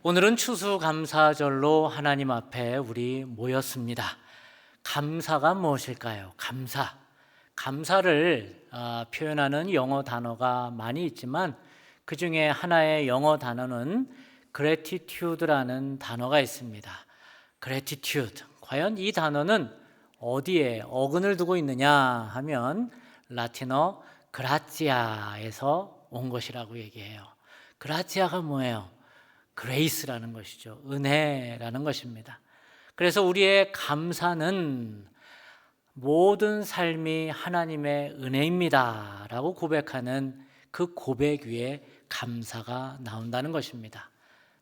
오늘은 추수감사절로 하나님 앞에 우리 모였습니다. 감사가 무엇일까요? 감사를 표현하는 영어 단어가 많이 있지만 그 중에 하나의 영어 단어는 gratitude라는 단어가 있습니다. gratitude. 과연 이 단어는 어디에 어근을 두고 있느냐 하면 라틴어 grazia에서 온 것이라고 얘기해요. grazia가 뭐예요? 그레이스라는 것이죠. 은혜라는 것입니다. 그래서 우리의 감사는 모든 삶이 하나님의 은혜입니다 라고 고백하는 그 고백 위에 감사가 나온다는 것입니다.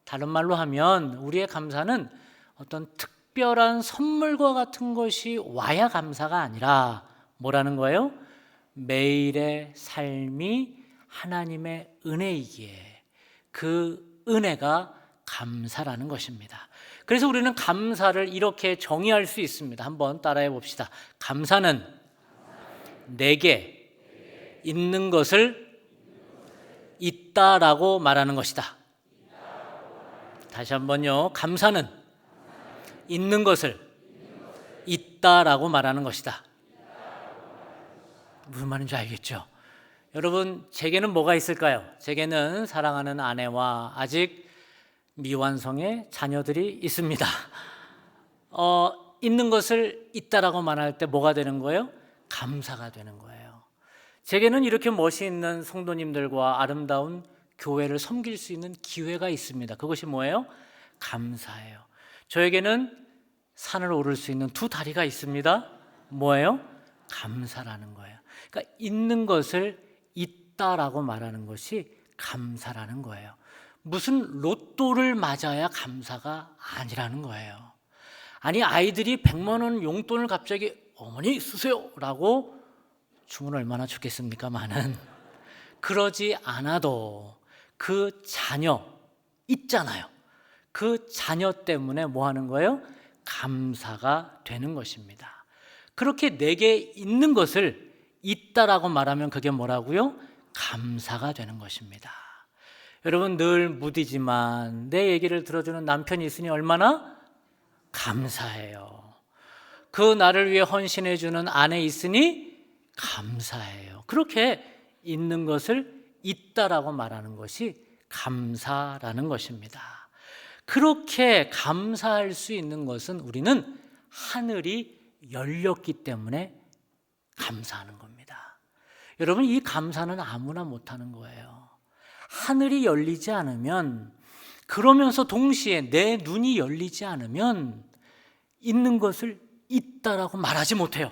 다른 말로 하면 우리의 감사는 어떤 특별한 선물과 같은 것이 와야 감사가 아니라 뭐라는 거예요? 매일의 삶이 하나님의 은혜이기에 그 은혜가 감사라는 것입니다. 그래서 우리는 감사를 이렇게 정의할 수 있습니다. 한번 따라해 봅시다. 감사는 내게 있는 것을 있다라고 말하는 것이다. 다시 한번요. 감사는 있는 것을 있다라고 말하는 것이다. 무슨 말인지 알겠죠? 여러분, 제게는 뭐가 있을까요? 제게는 사랑하는 아내와 아직 미완성의 자녀들이 있습니다. 있는 것을 있다라고 말할 때 뭐가 되는 거예요? 감사가 되는 거예요. 제게는 이렇게 멋있는 성도님들과 아름다운 교회를 섬길 수 있는 기회가 있습니다. 그것이 뭐예요? 감사예요. 저에게는 산을 오를 수 있는 두 다리가 있습니다. 뭐예요? 감사라는 거예요. 그러니까 있는 것을 있다라고 말하는 것이 감사라는 거예요. 무슨 로또를 맞아야 감사가 아니라는 거예요. 아니, 아이들이 100만 원 용돈을 갑자기 어머니 쓰세요 라고 주면 얼마나 좋겠습니까마는 그러지 않아도 그 자녀 있잖아요. 그 자녀 때문에 뭐 하는 거예요? 감사가 되는 것입니다. 그렇게 내게 있는 것을 있다라고 말하면 그게 뭐라고요? 감사가 되는 것입니다. 여러분, 늘 무디지만 내 얘기를 들어주는 남편이 있으니 얼마나 감사해요. 그 나를 위해 헌신해주는 아내 있으니 감사해요. 그렇게 있는 것을 있다라고 말하는 것이 감사라는 것입니다. 그렇게 감사할 수 있는 것은 우리는 하늘이 열렸기 때문에 감사하는 겁니다. 여러분, 이 감사는 아무나 못하는 거예요. 하늘이 열리지 않으면, 그러면서 동시에 내 눈이 열리지 않으면 있는 것을 있다라고 말하지 못해요.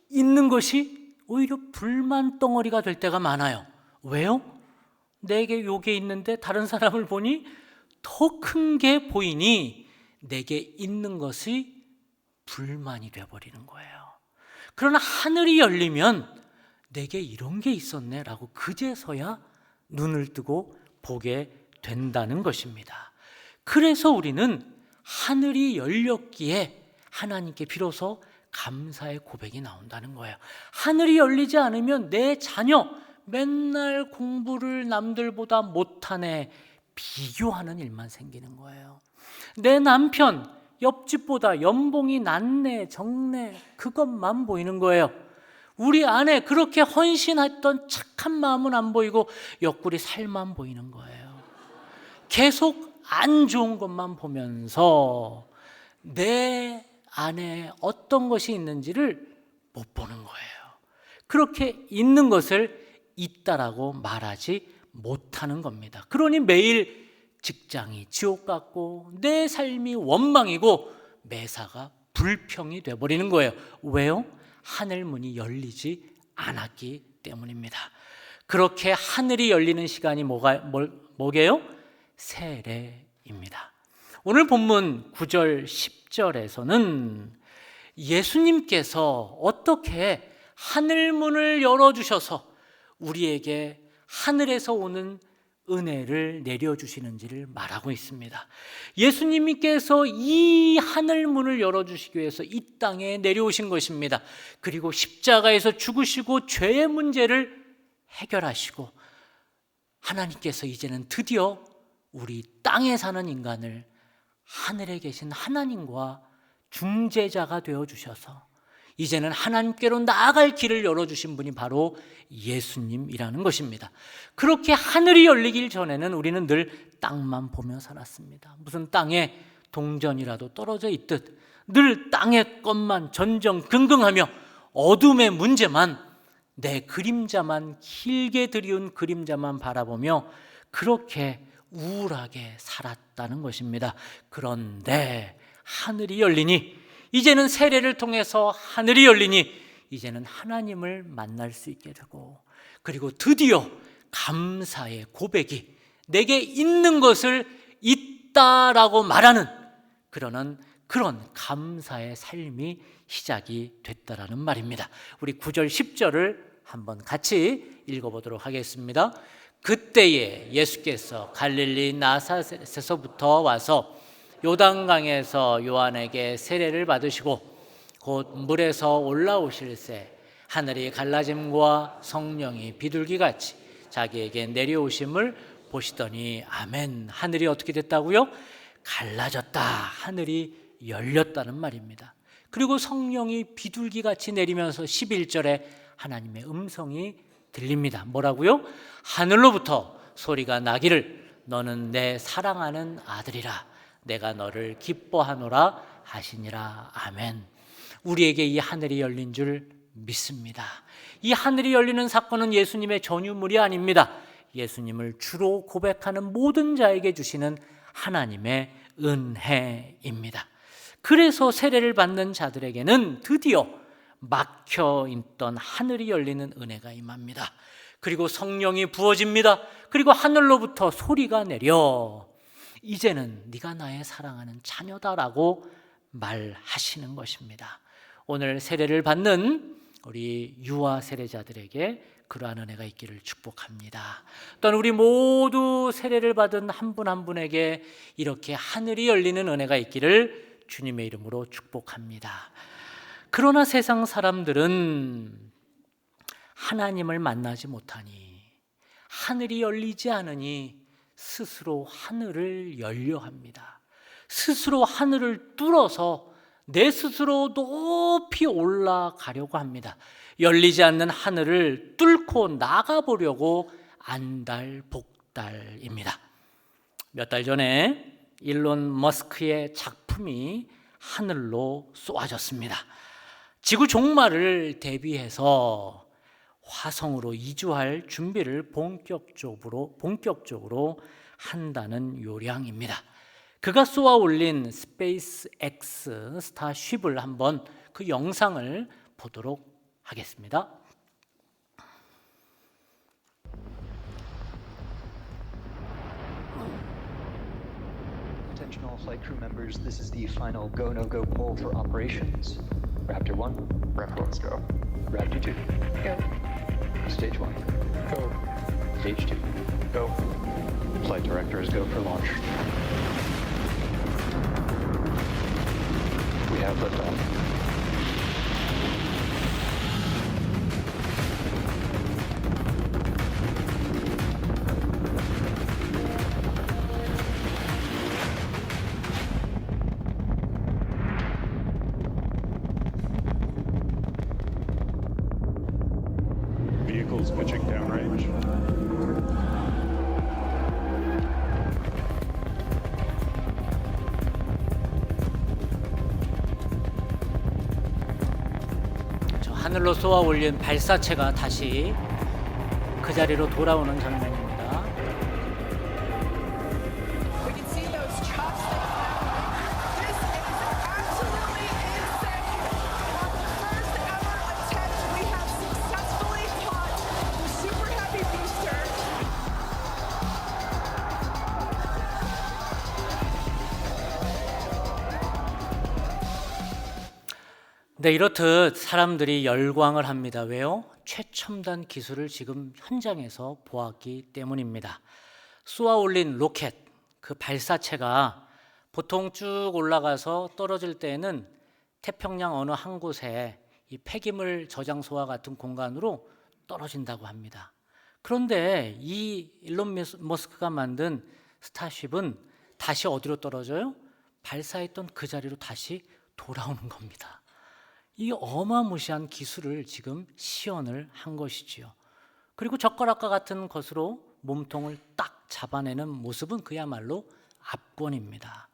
있는 것이 오히려 불만 덩어리가 될 때가 많아요. 왜요? 내게 요게 있는데 다른 사람을 보니 더 큰 게 보이니 내게 있는 것이 불만이 되어버리는 거예요. 그러나 하늘이 열리면 내게 이런 게 있었네 라고 그제서야 눈을 뜨고 보게 된다는 것입니다. 그래서 우리는 하늘이 열렸기에 하나님께 비로소 감사의 고백이 나온다는 거예요. 하늘이 열리지 않으면 내 자녀 맨날 공부를 남들보다 못하네 비교하는 일만 생기는 거예요. 내 남편 옆집보다 연봉이 낮네 적네 그것만 보이는 거예요. 우리 아내 그렇게 헌신했던 착한 마음은 안 보이고 옆구리 살만 보이는 거예요. 계속 안 좋은 것만 보면서 내 안에 어떤 것이 있는지를 못 보는 거예요. 그렇게 있는 것을 있다라고 말하지 못하는 겁니다. 그러니 매일 직장이 지옥 같고 내 삶이 원망이고 매사가 불평이 돼버리는 거예요. 왜요? 하늘 문이 열리지 않았기 때문입니다. 그렇게 하늘이 열리는 시간이 뭐게요? 세례입니다. 오늘 본문 9절 10절에서는 예수님께서 어떻게 하늘 문을 열어주셔서 우리에게 하늘에서 오는 은혜를 내려주시는지를 말하고 있습니다. 예수님께서 이 하늘 문을 열어주시기 위해서 이 땅에 내려오신 것입니다. 그리고 십자가에서 죽으시고 죄의 문제를 해결하시고 하나님께서 이제는 드디어 우리 땅에 사는 인간을 하늘에 계신 하나님과 중재자가 되어 주셔서 이제는 하나님께로 나아갈 길을 열어주신 분이 바로 예수님이라는 것입니다. 그렇게 하늘이 열리길 전에는 우리는 늘 땅만 보며 살았습니다. 무슨 땅에 동전이라도 떨어져 있듯 늘 땅의 것만 전전긍긍하며 어둠의 문제만, 내 그림자만, 길게 드리운 그림자만 바라보며 그렇게 우울하게 살았다는 것입니다. 그런데 하늘이 열리니, 이제는 세례를 통해서 하늘이 열리니 이제는 하나님을 만날 수 있게 되고, 그리고 드디어 감사의 고백이 내게 있는 것을 있다라고 말하는 그런 감사의 삶이 시작이 됐다라는 말입니다. 우리 9절 10절을 한번 같이 읽어보도록 하겠습니다. 그때에 예수께서 갈릴리 나사렛에서부터 와서 요단강에서 요한에게 세례를 받으시고 곧 물에서 올라오실새 하늘이 갈라짐과 성령이 비둘기같이 자기에게 내려오심을 보시더니 아멘. 하늘이 어떻게 됐다고요? 갈라졌다. 하늘이 열렸다는 말입니다. 그리고 성령이 비둘기같이 내리면서 11절에 하나님의 음성이 들립니다. 뭐라고요? 하늘로부터 소리가 나기를 너는 내 사랑하는 아들이라 내가 너를 기뻐하노라 하시니라. 아멘. 우리에게 이 하늘이 열린 줄 믿습니다. 이 하늘이 열리는 사건은 예수님의 전유물이 아닙니다. 예수님을 주로 고백하는 모든 자에게 주시는 하나님의 은혜입니다. 그래서 세례를 받는 자들에게는 드디어 막혀있던 하늘이 열리는 은혜가 임합니다. 그리고 성령이 부어집니다. 그리고 하늘로부터 소리가 내려 이제는 네가 나의 사랑하는 자녀다라고 말하시는 것입니다. 오늘 세례를 받는 우리 유아 세례자들에게 그러한 은혜가 있기를 축복합니다. 또한 우리 모두 세례를 받은 한 분 한 분에게 이렇게 하늘이 열리는 은혜가 있기를 주님의 이름으로 축복합니다. 그러나 세상 사람들은 하나님을 만나지 못하니, 하늘이 열리지 않으니 스스로 하늘을 열려 합니다. 스스로 하늘을 뚫어서 내 스스로 높이 올라가려고 합니다. 열리지 않는 하늘을 뚫고 나가보려고 안달복달입니다. 몇 달 전에 일론 머스크의 작품이 하늘로 쏘아졌습니다. 지구 종말을 대비해서 화성으로 이주할 준비를 본격적으로 한다는 요량입니다. 그가 쏘아 올린 스페이스 X 스타쉽을 한번 그 영상을 보도록 하겠습니다. Attention all flight crew members, this is the final go no go poll for operations. Raptor 1, Raptor, let's go. Raptor 2, Go. Stage 1, Go. Stage 2, Go. flight directors go for launch. We have liftoff. Vehicles pitching downrange. 저 하늘로 쏘아 올린 발사체가 다시 그 자리로 돌아오는 장면입니다. We can see those trucks that come. This is absolutely insane. On the first ever attempt, we have successfully caught the Super Heavy booster. 네, 이렇듯 사람들이 열광을 합니다. 왜요? 최첨단 기술을 지금 현장에서 보았기 때문입니다. 쏘아 올린 로켓, 그 발사체가 보통 쭉 올라가서 떨어질 때에는 태평양 어느 한 곳에 이 폐기물 저장소와 같은 공간으로 떨어진다고 합니다. 그런데 이 일론 머스크가 만든 스타쉽은 다시 어디로 떨어져요? 발사했던 그 자리로 다시 돌아오는 겁니다. 이 어마무시한 기술을 지금 시연을 한 것이지요. 그리고 젓가락과 같은 것으로 몸통을 딱 잡아내는 모습은 그야말로 압권입니다.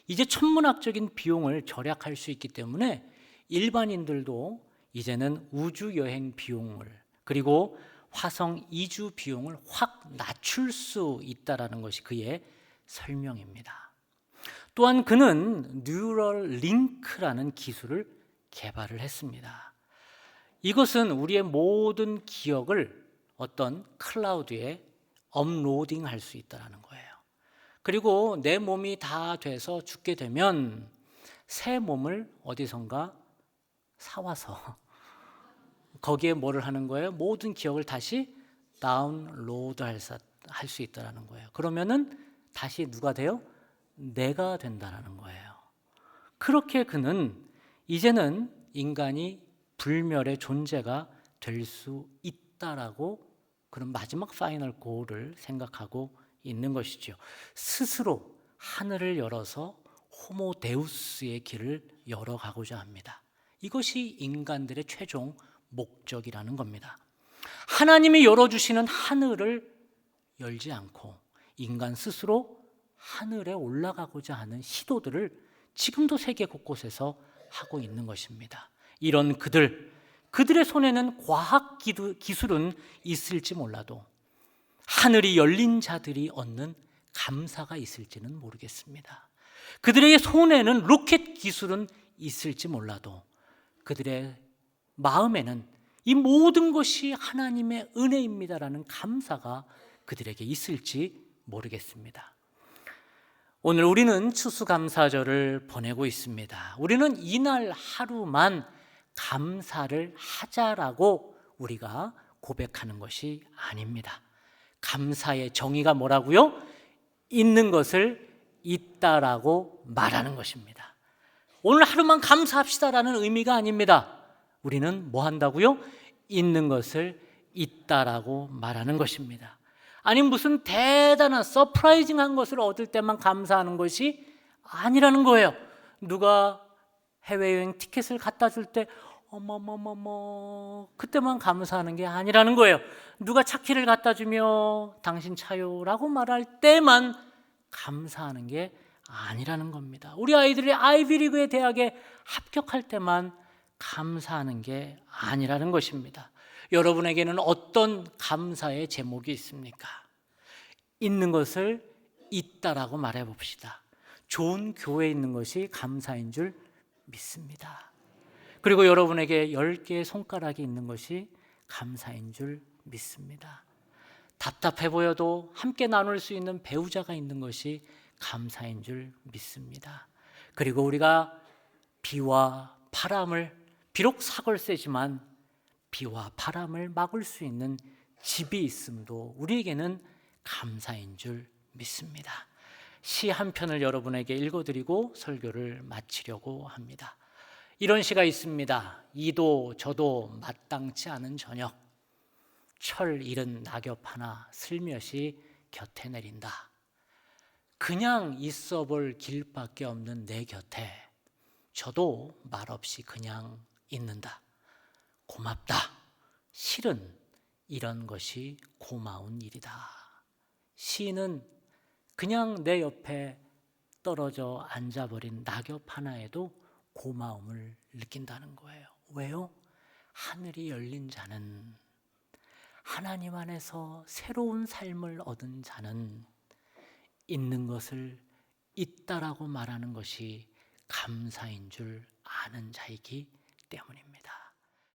이제 천문학적인 비용을 절약할 수 있기 때문에 일반인들도 이제는 우주 여행 비용을 그리고 화성 이주 비용을 확 낮출 수 있다라는 것이 그의 설명입니다. 또한 그는 뉴럴 링크라는 기술을 개발을 했습니다. 이것은 우리의 모든 기억을 어떤 클라우드에 업로딩할 수 있다는 거예요. 그리고 내 몸이 다 돼서 죽게 되면 새 몸을 어디선가 사와서 거기에 뭐를 하는 거예요? 모든 기억을 다시 다운로드 할 수 있다는 거예요. 그러면은 다시 누가 돼요? 내가 된다는 거예요. 그렇게 그는 이제는 인간이 불멸의 존재가 될 수 있다라고 그런 마지막 파이널 골을 생각하고 있는 것이죠. 스스로 하늘을 열어서 호모데우스의 길을 열어가고자 합니다. 이것이 인간들의 최종 목적이라는 겁니다. 하나님이 열어주시는 하늘을 열지 않고 인간 스스로 하늘에 올라가고자 하는 시도들을 지금도 세계 곳곳에서 하고 있는 것입니다. 이런 그들의 손에는 과학 기술은 있을지 몰라도 하늘이 열린 자들이 얻는 감사가 있을지는 모르겠습니다. 그들의 손에는 로켓 기술은 있을지 몰라도 그들의 마음에는 이 모든 것이 하나님의 은혜입니다라는 감사가 그들에게 있을지 모르겠습니다. 오늘 우리는 추수감사절을 보내고 있습니다. 우리는 이날 하루만 감사를 하자라고 우리가 고백하는 것이 아닙니다. 감사의 정의가 뭐라고요? 있는 것을 있다라고 말하는 것입니다. 오늘 하루만 감사합시다라는 의미가 아닙니다. 우리는 뭐 한다고요? 있는 것을 있다라고 말하는 것입니다. 아니 무슨 대단한 서프라이징한 것을 얻을 때만 감사하는 것이 아니라는 거예요. 누가 해외여행 티켓을 갖다 줄 때 어머머머머 그때만 감사하는 게 아니라는 거예요. 누가 차키를 갖다 주며 당신 차요라고 말할 때만 감사하는 게 아니라는 겁니다. 우리 아이들이 아이비리그의 대학에 합격할 때만 감사하는 게 아니라는 것입니다. 여러분에게는 어떤 감사의 제목이 있습니까? 있는 것을 있다라고 말해 봅시다. 좋은 교회에 있는 것이 감사인 줄 믿습니다. 그리고 여러분에게 10개의 손가락이 있는 것이 감사인 줄 믿습니다. 답답해 보여도 함께 나눌 수 있는 배우자가 있는 것이 감사인 줄 믿습니다. 그리고 우리가 비와 바람을 비록 사골세지만 비와 바람을 막을 수 있는 집이 있음도 우리에게는 감사인 줄 믿습니다. 시 한 편을 여러분에게 읽어드리고 설교를 마치려고 합니다. 이런 시가 있습니다. 이도 저도 마땅치 않은 저녁, 철 잃은 낙엽 하나 슬며시 곁에 내린다. 그냥 있어 볼 길밖에 없는 내 곁에 저도 말없이 그냥 있는다. 고맙다. 실은 이런 것이 고마운 일이다. 시인은 그냥 내 옆에 떨어져 앉아버린 낙엽 하나에도 고마움을 느낀다는 거예요. 왜요? 하늘이 열린 자는, 하나님 안에서 새로운 삶을 얻은 자는 있는 것을 있다라고 말하는 것이 감사인 줄 아는 자이기 때문입니다.